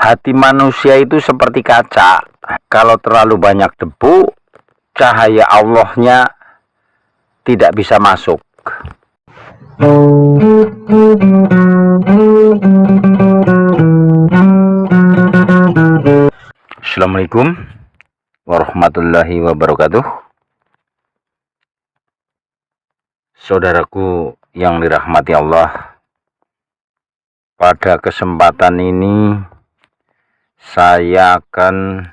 Hati manusia itu seperti kaca. Kalau terlalu banyak debu, cahaya Allahnya tidak bisa masuk. Assalamualaikum warahmatullahi wabarakatuh. Saudaraku yang dirahmati Allah, pada kesempatan ini saya akan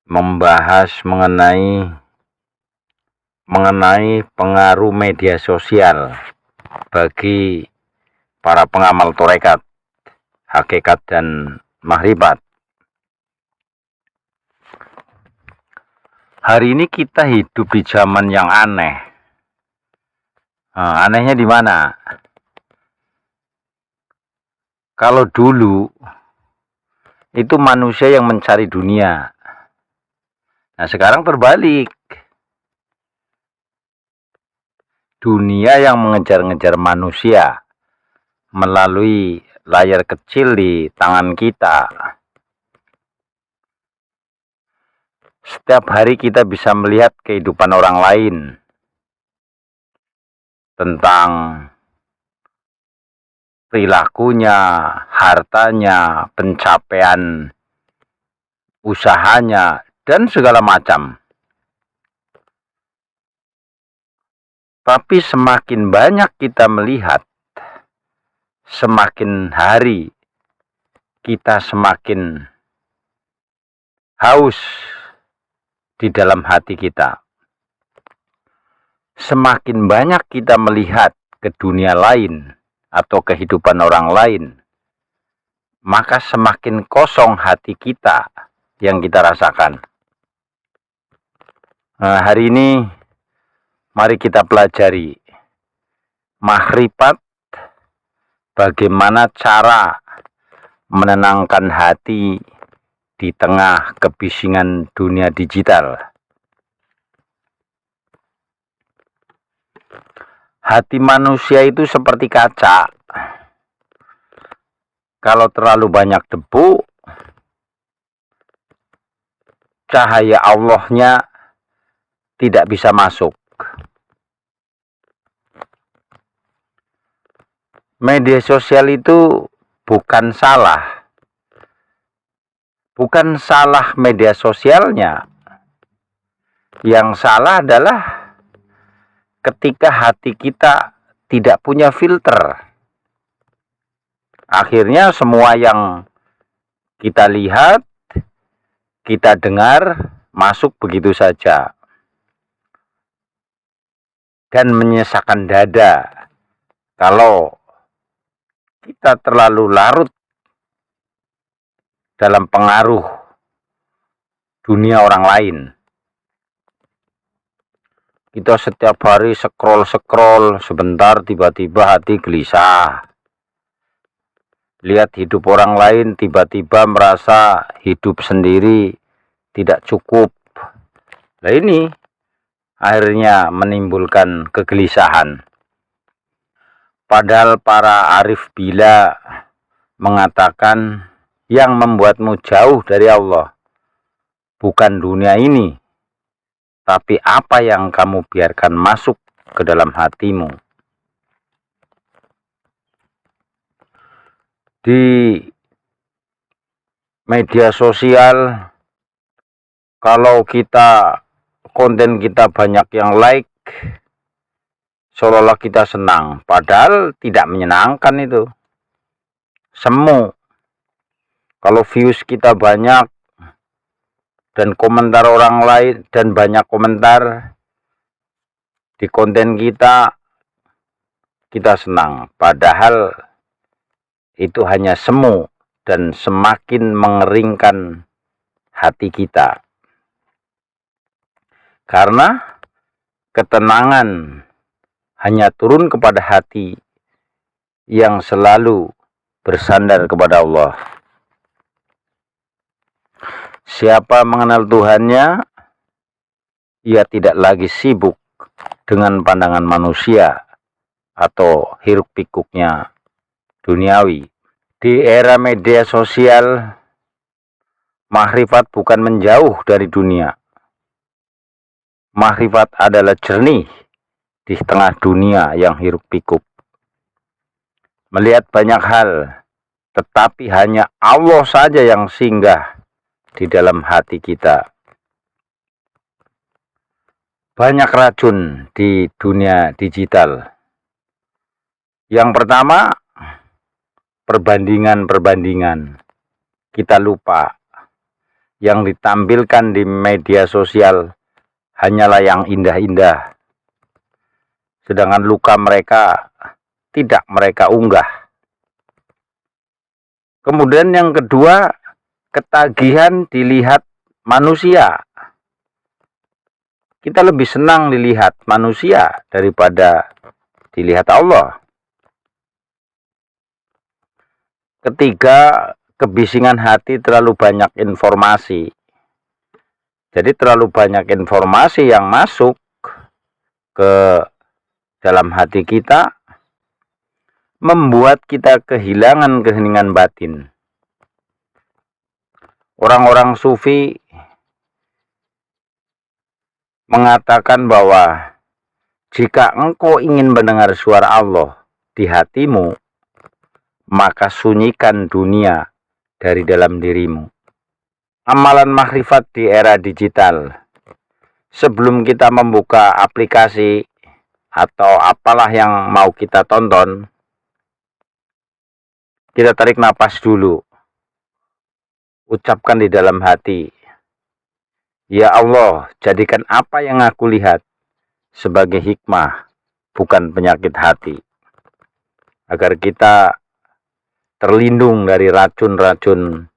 membahas mengenai pengaruh media sosial bagi para pengamal tarekat, hakikat dan makrifat. Hari ini kita hidup di zaman yang aneh. Anehnya di mana? Kalau dulu itu manusia yang mencari dunia. Nah, sekarang terbalik. Dunia yang mengejar-ngejar manusia melalui layar kecil di tangan kita. Setiap hari kita bisa melihat kehidupan orang lain, tentang perilakunya, hartanya, pencapaian usahanya, dan segala macam. Tapi semakin banyak kita melihat, semakin hari kita semakin haus di dalam hati kita. Semakin banyak kita melihat ke dunia lain atau kehidupan orang lain, maka semakin kosong hati kita yang kita rasakan. Nah, hari ini mari kita pelajari makrifat, bagaimana cara menenangkan hati di tengah kebisingan dunia digital. Hati manusia itu seperti kaca. Kalau terlalu banyak debu, cahaya Allahnya tidak bisa masuk. Media sosial itu bukan salah. Bukan salah media sosialnya. Yang salah adalah ketika hati kita tidak punya filter. Akhirnya semua yang kita lihat, kita dengar, masuk begitu saja. Dan menyesakkan dada kalau kita terlalu larut dalam pengaruh dunia orang lain. Kita setiap hari scroll, sebentar tiba-tiba hati gelisah. Lihat hidup orang lain, tiba-tiba merasa hidup sendiri tidak cukup. Nah, ini akhirnya menimbulkan kegelisahan. Padahal para arif bila mengatakan yang membuatmu jauh dari Allah bukan dunia ini, tapi apa yang kamu biarkan masuk ke dalam hatimu. Di media sosial, kalau konten kita banyak yang like, seolah-olah kita senang. Padahal tidak menyenangkan itu. Semu. Kalau views kita banyak, dan komentar orang lain, dan banyak komentar di konten kita senang. Padahal itu hanya semu dan semakin mengeringkan hati kita. Karena ketenangan hanya turun kepada hati yang selalu bersandar kepada Allah. Siapa mengenal Tuhannya, ia tidak lagi sibuk dengan pandangan manusia atau hiruk pikuknya duniawi. Di era media sosial, makrifat bukan menjauh dari dunia. Makrifat adalah jernih di tengah dunia yang hiruk pikuk. Melihat banyak hal, tetapi hanya Allah saja yang singgah di dalam hati kita. Banyak racun di dunia digital. Yang pertama, perbandingan-perbandingan. Kita lupa yang ditampilkan di media sosial hanyalah yang indah-indah. Sedangkan luka mereka tidak mereka unggah. Kemudian yang kedua, ketagihan dilihat manusia. Kita lebih senang dilihat manusia daripada dilihat Allah. Ketiga, kebisingan hati, terlalu banyak informasi. Jadi terlalu banyak informasi yang masuk ke dalam hati kita, membuat kita kehilangan keheningan batin. Orang-orang sufi mengatakan bahwa jika engkau ingin mendengar suara Allah di hatimu, maka sunyikan dunia dari dalam dirimu. Amalan makrifat di era digital. Sebelum kita membuka aplikasi atau apalah yang mau kita tonton, kita tarik napas dulu. Ucapkan di dalam hati, ya Allah, jadikan apa yang aku lihat sebagai hikmah, bukan penyakit hati. Agar kita terlindung dari racun-racun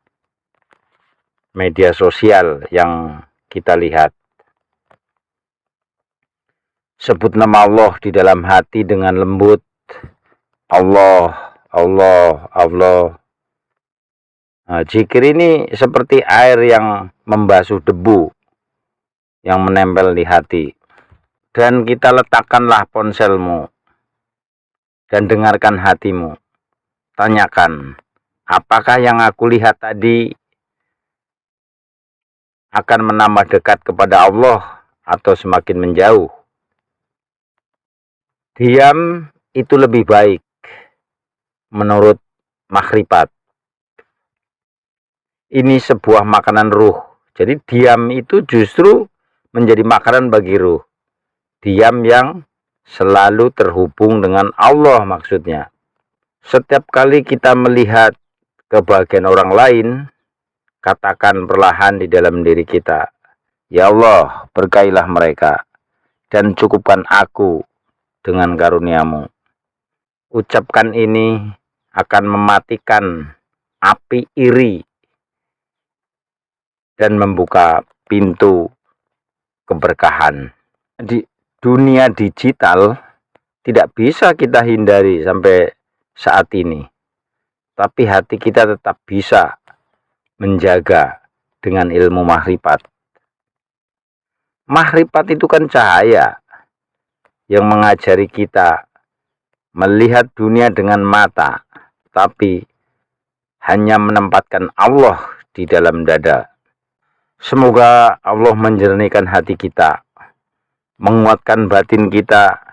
media sosial yang kita lihat. Sebut nama Allah di dalam hati dengan lembut. Allah, Allah, Allah. Nah, zikir ini seperti air yang membasuh debu yang menempel di hati. Dan kita letakkanlah ponselmu dan dengarkan hatimu. Tanyakan, apakah yang aku lihat tadi akan menambah dekat kepada Allah atau semakin menjauh? Diam itu lebih baik menurut makrifat. Ini sebuah makanan ruh. Jadi diam itu justru menjadi makanan bagi ruh. Diam yang selalu terhubung dengan Allah maksudnya. Setiap kali kita melihat kebahagiaan orang lain, katakan perlahan di dalam diri kita, ya Allah, berkailah mereka dan cukupkan aku dengan karuniamu. Ucapkan ini akan mematikan api iri dan membuka pintu keberkahan. Di dunia digital tidak bisa kita hindari sampai saat ini. Tapi hati kita tetap bisa menjaga dengan ilmu makrifat. Makrifat itu kan cahaya yang mengajari kita melihat dunia dengan mata, tapi hanya menempatkan Allah di dalam dada. Semoga Allah menjernihkan hati kita, menguatkan batin kita,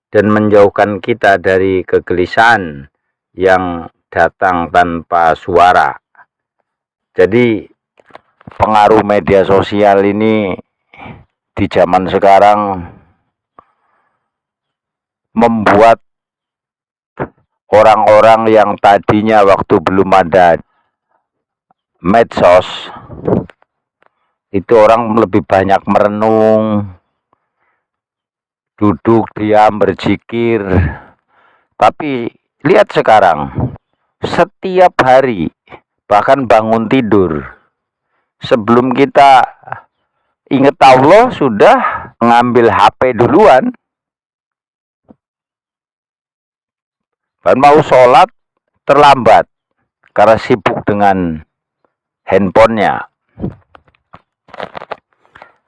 dan menjauhkan kita dari kegelisahan yang datang tanpa suara. Jadi pengaruh media sosial ini di zaman sekarang membuat orang-orang yang tadinya waktu belum ada medsos, itu orang lebih banyak merenung, duduk diam berzikir. Tapi lihat sekarang, setiap hari, bahkan bangun tidur, sebelum kita ingat Allah sudah ngambil HP duluan. Dan mau sholat terlambat karena sibuk dengan handphonenya.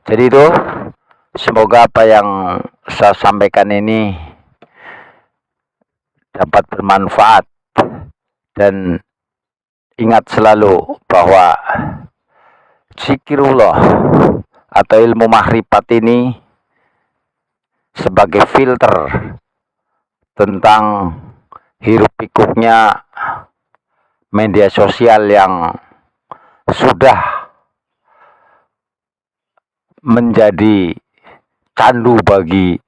Jadi itu, semoga apa yang saya sampaikan ini dapat bermanfaat dan ingat selalu bahwa zikirullah atau ilmu makrifat ini sebagai filter tentang hiruk pikuknya media sosial yang sudah menjadi candu bagi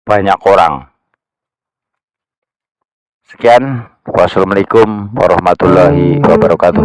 banyak orang. Sekian, wassalamualaikum warahmatullahi wabarakatuh.